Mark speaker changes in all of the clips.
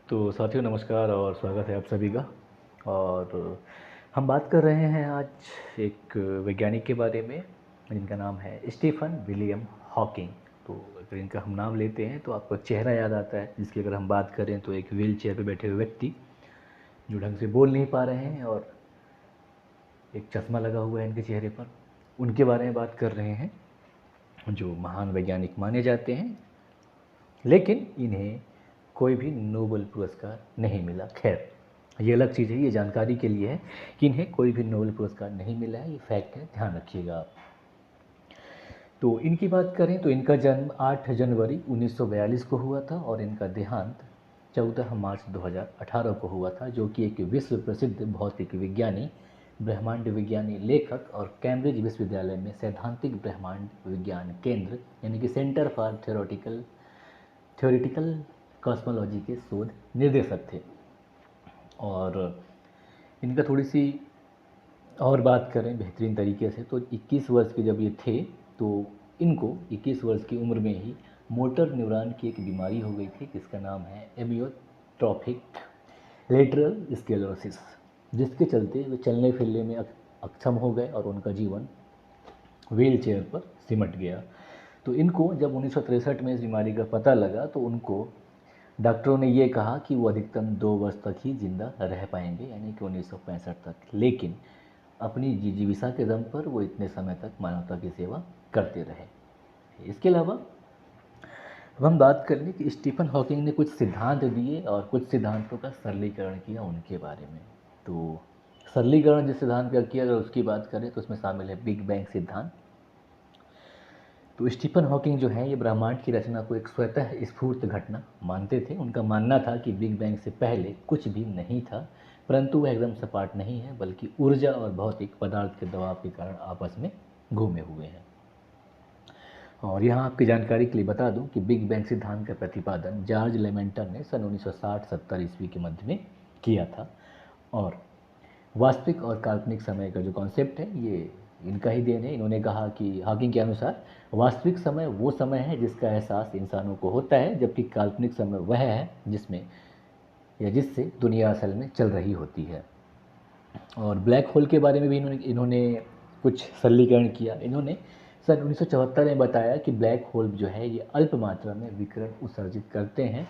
Speaker 1: तो साथियों नमस्कार और स्वागत है आप सभी का। और हम बात कर रहे हैं आज एक वैज्ञानिक के बारे में जिनका नाम है स्टीफन विलियम हॉकिंग। तो अगर इनका हम नाम लेते हैं तो आपको चेहरा याद आता है, जिसकी अगर हम बात करें तो एक व्हील चेयर पर बैठे हुए व्यक्ति जो ढंग से बोल नहीं पा रहे हैं और एक चश्मा लगा हुआ है इनके चेहरे पर। उनके बारे में बात कर रहे हैं, जो महान वैज्ञानिक माने जाते हैं, लेकिन इन्हें कोई भी नोबेल पुरस्कार नहीं मिला। खैर, ये अलग चीज़ है, ये जानकारी के लिए है कि इन्हें कोई भी नोबेल पुरस्कार नहीं मिला है, ये फैक्ट है, ध्यान रखिएगा आप। तो इनकी बात करें तो इनका जन्म 8 जनवरी 1942 को हुआ था और इनका देहांत 14 मार्च 2018 को हुआ था, जो कि एक विश्व प्रसिद्ध भौतिक विज्ञानी, ब्रह्मांड विज्ञानी, लेखक और कैम्ब्रिज विश्वविद्यालय में सैद्धांतिक ब्रह्मांड विज्ञान केंद्र यानी कि सेंटर फॉर थ्योरेटिकल कॉस्मोलॉजी के शोध निर्देशक थे। और इनका थोड़ी सी और बात करें बेहतरीन तरीके से तो 21 वर्ष के जब ये थे तो इनको 21 वर्ष की उम्र में ही मोटर न्यूरॉन की एक बीमारी हो गई थी, जिसका नाम है एमियोट्रोफिक लेटरल स्क्लेरोसिस, जिसके चलते वे चलने फिरने में अक्षम हो गए और उनका जीवन व्हील चेयर पर सिमट गया। तो इनको जब 1963 में इस बीमारी का पता लगा तो उनको डॉक्टरों ने ये कहा कि वो अधिकतम 2 वर्ष तक ही जिंदा रह पाएंगे, यानी कि 1965 तक। लेकिन अपनी जिजीविका के दम पर वो इतने समय तक मानवता की सेवा करते रहे। इसके अलावा अब हम बात कर लें कि स्टीफन हॉकिंग ने कुछ सिद्धांत दिए और कुछ सिद्धांतों का सरलीकरण किया उनके बारे में। तो सरलीकरण जिस सिद्धांत का किया, अगर उसकी बात करें तो उसमें शामिल है बिग बैंग सिद्धांत। तो स्टीफन हॉकिंग जो है ये ब्रह्मांड की रचना को एक स्वतः स्फूर्त घटना मानते थे। उनका मानना था कि बिग बैंग से पहले कुछ भी नहीं था, परंतु वह एकदम सपाट नहीं है, बल्कि ऊर्जा और भौतिक पदार्थ के दबाव के कारण आपस में घूमे हुए हैं। और यहाँ आपकी जानकारी के लिए बता दूं कि बिग बैंग सिद्धांत का प्रतिपादन जॉर्ज लेमेंटर ने सन 1960-70 ईस्वी के मध्य में किया था। और वास्तविक और काल्पनिक समय का जो कॉन्सेप्ट है ये इनका ही देन है। इन्होंने कहा कि हॉकिंग के अनुसार वास्तविक समय वो समय है जिसका एहसास इंसानों को होता है, जबकि काल्पनिक समय वह है जिसमें या जिससे दुनिया असल में चल रही होती है। और ब्लैक होल के बारे में भी इन्होंने कुछ सरलीकरण किया। इन्होंने सन 1974 में बताया कि ब्लैक होल जो है ये अल्प मात्रा में विकिरण उत्सर्जित करते हैं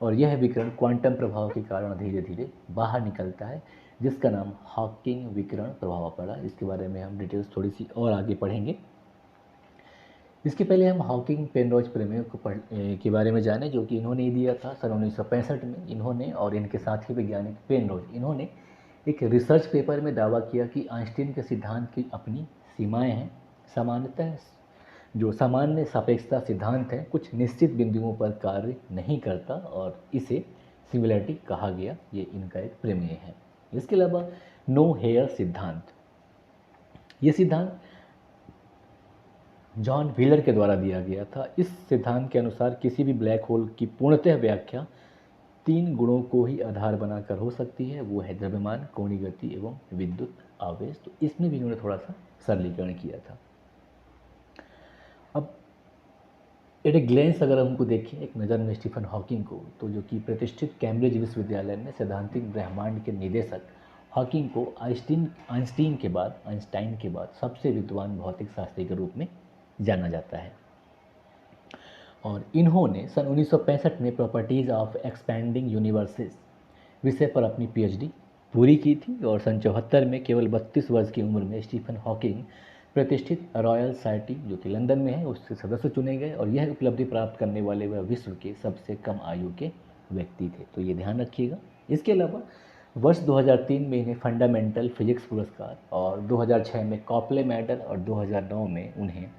Speaker 1: और यह विकिरण क्वांटम प्रभाव के कारण धीरे धीरे बाहर निकलता है, जिसका नाम हॉकिंग विकिरण प्रभाव पड़ा। इसके बारे में हम डिटेल्स थोड़ी सी और आगे पढ़ेंगे। इसके पहले हम हॉकिंग पेनरोज प्रमेय के बारे में जाने, जो कि इन्होंने ही दिया था सन 1965 में। इन्होंने और इनके साथी वैज्ञानिक पेनरोज इन्होंने एक रिसर्च पेपर में दावा किया कि आइंस्टीन के सिद्धांत की अपनी सीमाएं हैं। सामान्यतः जो सामान्य सापेक्षता सिद्धांत है कुछ निश्चित बिंदुओं पर कार्य नहीं करता और इसे सिमिलरिटी कहा गया। ये इनका एक प्रमेय है। इसके अलावा नो हेयर सिद्धांत, ये सिद्धांत जॉन व्हीलर के द्वारा दिया गया था। इस सिद्धांत के अनुसार किसी भी ब्लैक होल की पूर्णतः व्याख्या 3 गुणों को ही आधार बनाकर हो सकती है, वो है द्रव्यमान, कोणीय गति एवं विद्युत आवेश। तो इसमें भी इन्होंने थोड़ा सा सरलीकरण किया था। अब एट ए ग्लेंस अगर हमको देखें एक नज़र में स्टीफन हॉकिंग को, तो जो कि प्रतिष्ठित कैम्ब्रिज विश्वविद्यालय में सैद्धांतिक ब्रह्मांड के निदेशक, हॉकिंग को आइंस्टाइन के बाद सबसे विद्वान भौतिक शास्त्री के रूप में जाना जाता है। और इन्होंने सन 1965 में प्रॉपर्टीज़ ऑफ एक्सपैंडिंग यूनिवर्सेस विषय पर अपनी पीएचडी पूरी की थी। और सन 74 में केवल 32 वर्ष की उम्र में स्टीफन हॉकिंग प्रतिष्ठित रॉयल सोसाइटी जो कि लंदन में है उससे सदस्य चुने गए और यह उपलब्धि प्राप्त करने वाले वह विश्व के सबसे कम आयु के व्यक्ति थे। तो ये ध्यान रखिएगा। इसके अलावा वर्ष 2003 में इन्हें फंडामेंटल फिजिक्स पुरस्कार और 2006 में कॉपले मेडल और 2009 में उन्हें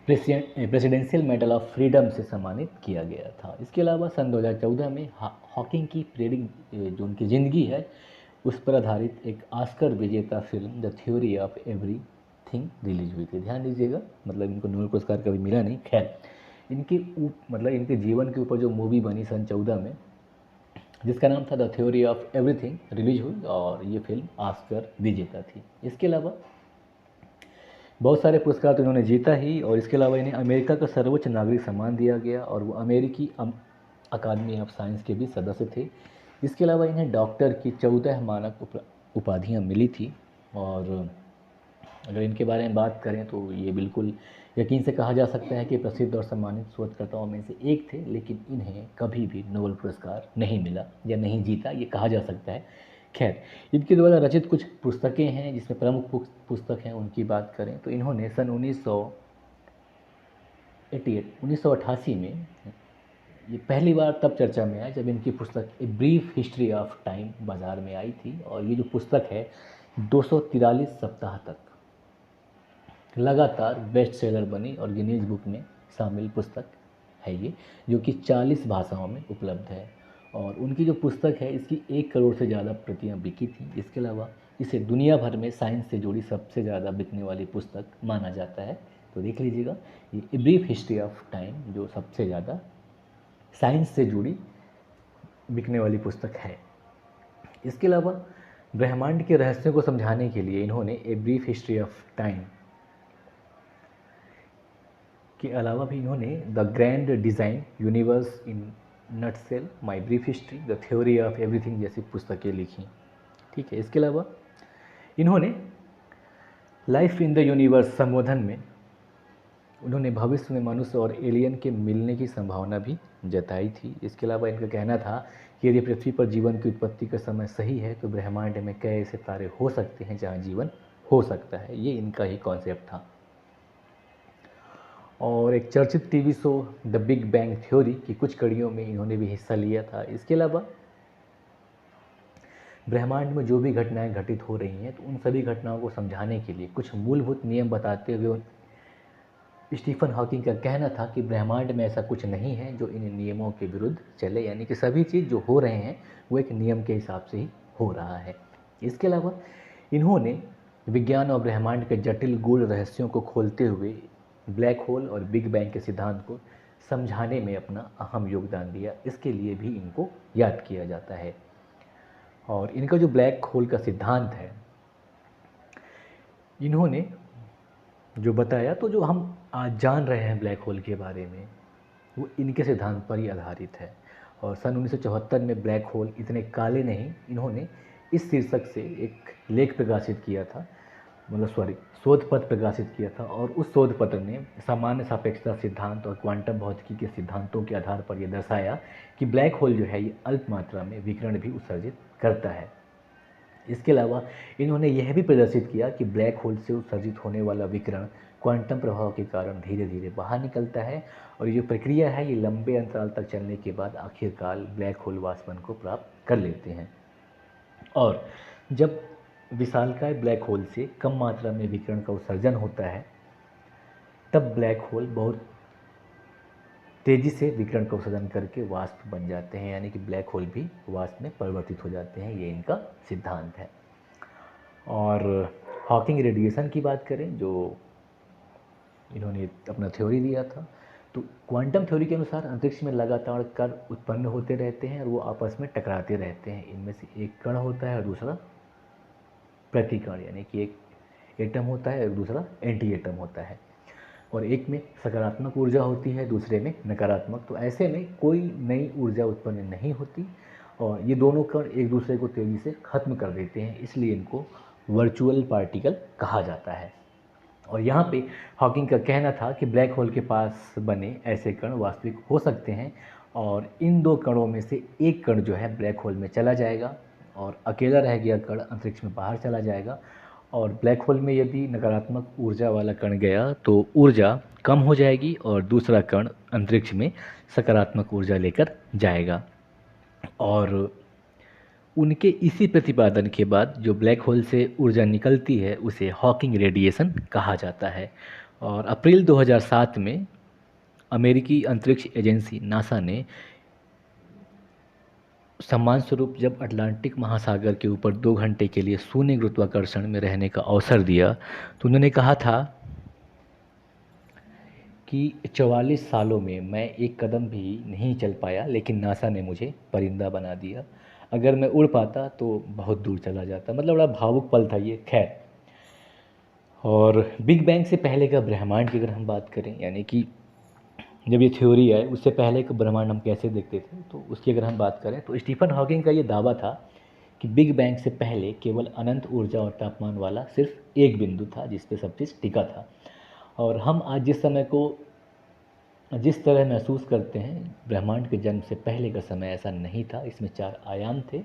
Speaker 1: प्रेसिडेंशियल मेडल ऑफ फ्रीडम से सम्मानित किया गया था। इसके अलावा सन 2014 में हॉकिंग की प्रेरित जो उनकी ज़िंदगी है उस पर आधारित एक ऑस्कर विजेता film the theory of everything release हुई थी। ध्यान दीजिएगा, मतलब इनको नोबेल पुरस्कार कभी मिला नहीं। खैर, इनके जीवन के ऊपर जो मूवी बनी सन 2014 में जिसका नाम था the theory of everything release हुई और ये फिल्म ऑस्कर विजेता थी। इसके अलावा बहुत सारे पुरस्कार तो इन्होंने जीता ही, और इसके अलावा इन्हें अमेरिका का सर्वोच्च नागरिक सम्मान दिया गया और वो अकादमी ऑफ साइंस के भी सदस्य थे। इसके अलावा इन्हें डॉक्टर की 14 मानक उपाधियाँ मिली थी। और अगर इनके बारे में बात करें तो ये बिल्कुल यकीन से कहा जा सकता है कि प्रसिद्ध और सम्मानित शोधकर्ताओं में से एक थे, लेकिन इन्हें कभी भी नोबेल पुरस्कार नहीं मिला या नहीं जीता, ये कहा जा सकता है। खैर, इनके द्वारा रचित कुछ पुस्तकें हैं, जिसमें प्रमुख पुस्तक हैं उनकी बात करें तो इन्होंने सन 1988 में, ये पहली बार तब चर्चा में आया जब इनकी पुस्तक a brief history of time बाज़ार में आई थी। और ये जो पुस्तक है 243 सप्ताह तक लगातार बेस्ट सेलर बनी और गिनीज बुक में शामिल पुस्तक है ये, जो कि 40 भाषाओं में उपलब्ध है। और उनकी जो पुस्तक है इसकी 1 करोड़ से ज़्यादा प्रतियां बिकी थी। इसके अलावा इसे दुनिया भर में साइंस से जुड़ी सबसे ज़्यादा बिकने वाली पुस्तक माना जाता है। तो देख लीजिएगा, ये a brief history of time जो सबसे ज़्यादा साइंस से जुड़ी बिकने वाली पुस्तक है। इसके अलावा ब्रह्मांड के रहस्यों को समझाने के लिए इन्होंने a brief history of time के अलावा भी इन्होंने the grand design universe in nutshell, my brief history, the theory of everything जैसी पुस्तकें लिखी। ठीक है, इसके अलावा इन्होंने लाइफ इन द यूनिवर्स संबोधन में उन्होंने भविष्य में मनुष्य और एलियन के मिलने की संभावना भी जताई थी। इसके अलावा इनका कहना था कि यदि पृथ्वी पर जीवन की उत्पत्ति का समय सही है तो ब्रह्मांड में कई ऐसे तारे हो सकते हैं जहाँ जीवन हो सकता है। ये इनका ही कॉन्सेप्ट था। और एक चर्चित TV show the big bang theory की कुछ कड़ियों में इन्होंने भी हिस्सा लिया था। इसके अलावा ब्रह्मांड में जो भी घटनाएं घटित हो रही हैं तो उन सभी घटनाओं को समझाने के लिए कुछ मूलभूत नियम बताते हुए स्टीफन हॉकिंग का कहना था कि ब्रह्मांड में ऐसा कुछ नहीं है जो इन नियमों के विरुद्ध चले, यानी कि सभी चीज़ जो हो रहे हैं वो एक नियम के हिसाब से ही हो रहा है। इसके अलावा इन्होंने विज्ञान और ब्रह्मांड के जटिल गूढ़ रहस्यों को खोलते हुए ब्लैक होल और बिग बैंग के सिद्धांत को समझाने में अपना अहम योगदान दिया। इसके लिए भी इनको याद किया जाता है। और इनका जो ब्लैक होल का सिद्धांत है इन्होंने जो बताया, तो जो हम आज जान रहे हैं ब्लैक होल के बारे में वो इनके सिद्धांत पर ही आधारित है। और सन 1974 में ब्लैक होल इतने काले नहीं, इन्होंने इस शीर्षक से एक लेख प्रकाशित किया था, शोध पत्र प्रकाशित किया था। और उस शोध पत्र ने सामान्य सापेक्षता सिद्धांत और क्वांटम भौतिकी के सिद्धांतों के आधार पर यह दर्शाया कि ब्लैक होल जो है ये अल्प मात्रा में विकिरण भी उत्सर्जित करता है। इसके अलावा इन्होंने यह भी प्रदर्शित किया कि ब्लैक होल से उत्सर्जित होने वाला विकिरण क्वांटम प्रभाव के कारण धीरे धीरे बाहर निकलता है और ये जो प्रक्रिया है ये लंबे अंतराल तक चलने के बाद आखिरकार ब्लैक होल वाष्पन को प्राप्त कर लेते हैं। और जब विशालकाय ब्लैक होल से कम मात्रा में विकिरण का उत्सर्जन होता है तब ब्लैक होल बहुत तेज़ी से विकिरण का उत्सर्जन करके वाष्प बन जाते हैं, यानी कि ब्लैक होल भी वाष्प में परिवर्तित हो जाते हैं। ये इनका सिद्धांत है। और हॉकिंग रेडिएशन की बात करें, जो इन्होंने अपना थ्योरी दिया था, तो क्वांटम थ्योरी के अनुसार अंतरिक्ष में लगातार कण उत्पन्न होते रहते हैं और वो आपस में टकराते रहते हैं। इनमें से एक कण होता है और दूसरा प्रतिकण, यानी कि एक एटम होता है और दूसरा एंटी एटम होता है। और एक में सकारात्मक ऊर्जा होती है, दूसरे में नकारात्मक। तो ऐसे में कोई नई ऊर्जा उत्पन्न नहीं होती और ये दोनों कण एक दूसरे को तेज़ी से ख़त्म कर देते हैं, इसलिए इनको वर्चुअल पार्टिकल कहा जाता है। और यहाँ पे हॉकिंग का कहना था कि ब्लैक होल के पास बने ऐसे कण वास्तविक हो सकते हैं और इन दो कणों में से एक कण जो है ब्लैक होल में चला जाएगा और अकेला रह गया कण अंतरिक्ष में बाहर चला जाएगा। और ब्लैक होल में यदि नकारात्मक ऊर्जा वाला कण गया तो ऊर्जा कम हो जाएगी और दूसरा कण अंतरिक्ष में सकारात्मक ऊर्जा लेकर जाएगा। और उनके इसी प्रतिपादन के बाद जो ब्लैक होल से ऊर्जा निकलती है उसे हॉकिंग रेडिएशन कहा जाता है। और अप्रैल 2007 में अमेरिकी अंतरिक्ष एजेंसी नासा ने सम्मान स्वरूप जब अटलांटिक महासागर के ऊपर 2 घंटे के लिए शून्य गुरुत्वाकर्षण में रहने का अवसर दिया तो उन्होंने कहा था कि 44 सालों में मैं एक कदम भी नहीं चल पाया, लेकिन नासा ने मुझे परिंदा बना दिया। अगर मैं उड़ पाता तो बहुत दूर चला जाता। मतलब बड़ा भावुक पल था ये। खैर, और बिग बैंग से पहले का ब्रह्मांड की अगर हम बात करें, यानी कि जब ये थ्योरी आई उससे पहले का ब्रह्मांड हम कैसे देखते थे, तो उसकी अगर हम बात करें तो स्टीफन हॉकिंग का ये दावा था कि बिग बैंग से पहले केवल अनंत ऊर्जा और तापमान वाला सिर्फ एक बिंदु था जिस पे सब चीज़ टिका था। और हम आज जिस समय को जिस तरह महसूस करते हैं, ब्रह्मांड के जन्म से पहले का समय ऐसा नहीं था, इसमें 4 आयाम थे।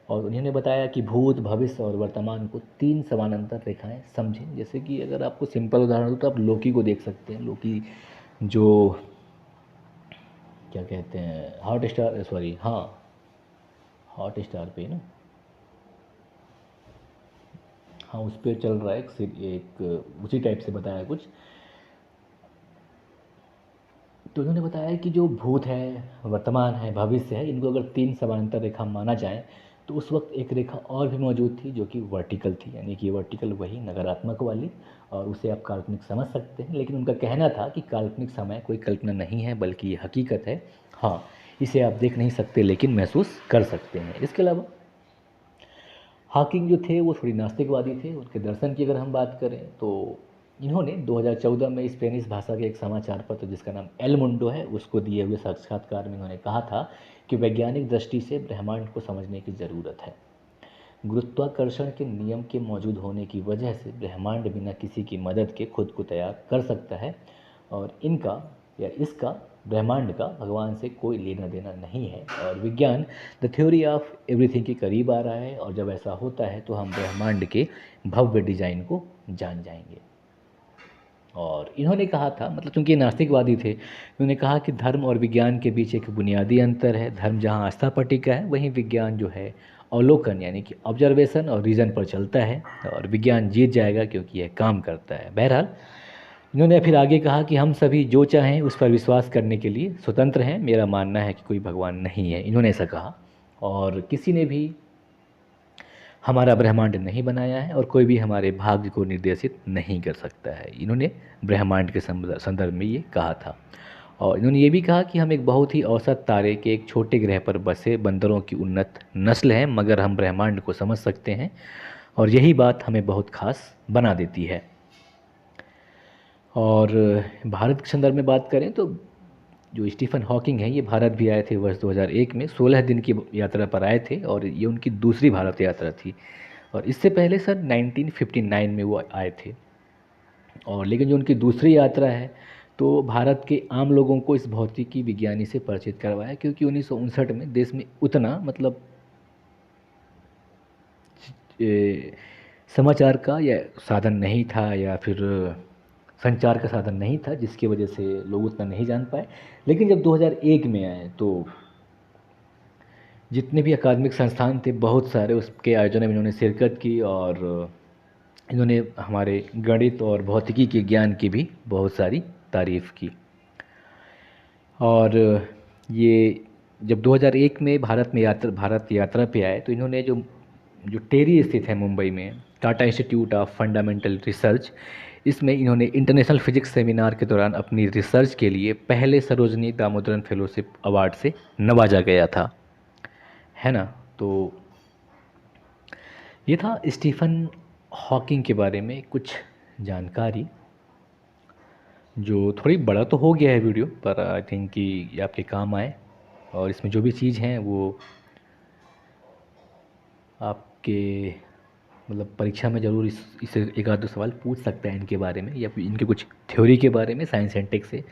Speaker 1: और उन्होंने बताया कि भूत, भविष्य और वर्तमान को 3 समानांतर रेखाएं समझें। जैसे कि अगर आपको सिंपल उदाहरण दूँ तो आप लोकी को देख सकते हैं। लोकी जो क्या कहते हैं, हॉट स्टार, सॉरी हाँ हॉट स्टार पे ना, हाँ उस पर चल रहा है एक उसी टाइप से बताया कुछ। तो उन्होंने बताया कि जो भूत है, वर्तमान है, भविष्य है, इनको अगर 3 समानांतर रेखा माना जाए तो उस वक्त एक रेखा और भी मौजूद थी जो कि वर्टिकल थी, यानी कि वर्टिकल वही नकारात्मक वाली, और उसे आप काल्पनिक समझ सकते हैं। लेकिन उनका कहना था कि काल्पनिक समय कोई कल्पना नहीं है बल्कि ये हकीकत है। हाँ, इसे आप देख नहीं सकते लेकिन महसूस कर सकते हैं। इसके अलावा हॉकिंग जो थे वो थोड़ी नास्तिकवादी थे। उनके दर्शन की अगर हम बात करें तो इन्होंने 2014 में स्पेनिश भाषा के एक समाचार पत्र जिसका नाम एल मुंडो है, उसको दिए हुए साक्षात्कार में इन्होंने कहा था कि वैज्ञानिक दृष्टि से ब्रह्मांड को समझने की ज़रूरत है। गुरुत्वाकर्षण के नियम के मौजूद होने की वजह से ब्रह्मांड बिना किसी की मदद के खुद को तैयार कर सकता है, और इनका या इसका ब्रह्मांड का भगवान से कोई लेना देना नहीं है। और विज्ञान द थ्योरी ऑफ एवरीथिंग के करीब आ रहा है, और जब ऐसा होता है तो हम ब्रह्मांड के भव्य डिजाइन को जान जाएंगे। और इन्होंने कहा था, मतलब चूंकि नास्तिकवादी थे, इन्होंने कहा कि धर्म और विज्ञान के बीच एक बुनियादी अंतर है। धर्म जहाँ आस्था पर टिका है, वहीं विज्ञान जो है अवलोकन यानी कि ऑब्जर्वेशन और रीज़न पर चलता है, और विज्ञान जीत जाएगा क्योंकि यह काम करता है। बहरहाल इन्होंने फिर आगे कहा कि हम सभी जो चाहें उस पर विश्वास करने के लिए स्वतंत्र हैं। मेरा मानना है कि कोई भगवान नहीं है, इन्होंने ऐसा कहा। और किसी ने भी हमारा ब्रह्मांड नहीं बनाया है और कोई भी हमारे भाग्य को निर्देशित नहीं कर सकता है, इन्होंने ब्रह्मांड के संदर्भ में ये कहा था। और इन्होंने ये भी कहा कि हम एक बहुत ही औसत तारे के एक छोटे ग्रह पर बसे बंदरों की उन्नत नस्ल हैं, मगर हम ब्रह्मांड को समझ सकते हैं, और यही बात हमें बहुत खास बना देती है। और भारत के संदर्भ में बात करें तो जो स्टीफन हॉकिंग हैं, ये भारत भी आए थे वर्ष 2001 में। 16 दिन की यात्रा पर आए थे, और ये उनकी दूसरी भारत यात्रा थी। और इससे पहले सर 1959 में वो आए थे। और लेकिन जो उनकी दूसरी यात्रा है, तो भारत के आम लोगों को इस भौतिकी विज्ञानी से परिचित करवाया, क्योंकि 1959 में देश में उतना मतलब समाचार का या साधन नहीं था, या फिर संचार का साधन नहीं था, जिसकी वजह से लोग उतना नहीं जान पाए। लेकिन जब 2001 में आए तो जितने भी अकादमिक संस्थान थे बहुत सारे उसके आयोजन में इन्होंने शिरकत की, और इन्होंने हमारे गणित और भौतिकी के ज्ञान की भी बहुत सारी तारीफ़ की। और ये जब 2001 में भारत यात्रा पे आए तो इन्होंने जो जो टेरी स्थित है मुंबई में, Tata institute of fundamental research, इसमें इन्होंने इंटरनेशनल फिजिक्स सेमिनार के दौरान अपनी रिसर्च के लिए पहले सरोजनी दामोदरन फेलोशिप अवार्ड से नवाजा गया था, है ना। तो ये था स्टीफन हॉकिंग के बारे में कुछ जानकारी, जो थोड़ी बड़ा तो हो गया है वीडियो, पर आई थिंक कि ये आपके काम आए। और इसमें जो भी चीज़ हैं वो आपके मतलब परीक्षा में ज़रूर इससे एक आध दो सवाल पूछ सकते हैं इनके बारे में, या फिर इनके कुछ थ्योरी के बारे में साइंस एंड टेक से,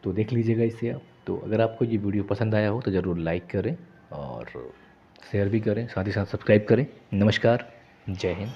Speaker 1: तो देख लीजिएगा इससे आप। तो अगर आपको ये वीडियो पसंद आया हो तो ज़रूर लाइक करें और शेयर भी करें, साथ ही साथ सब्सक्राइब करें। नमस्कार, जय हिंद।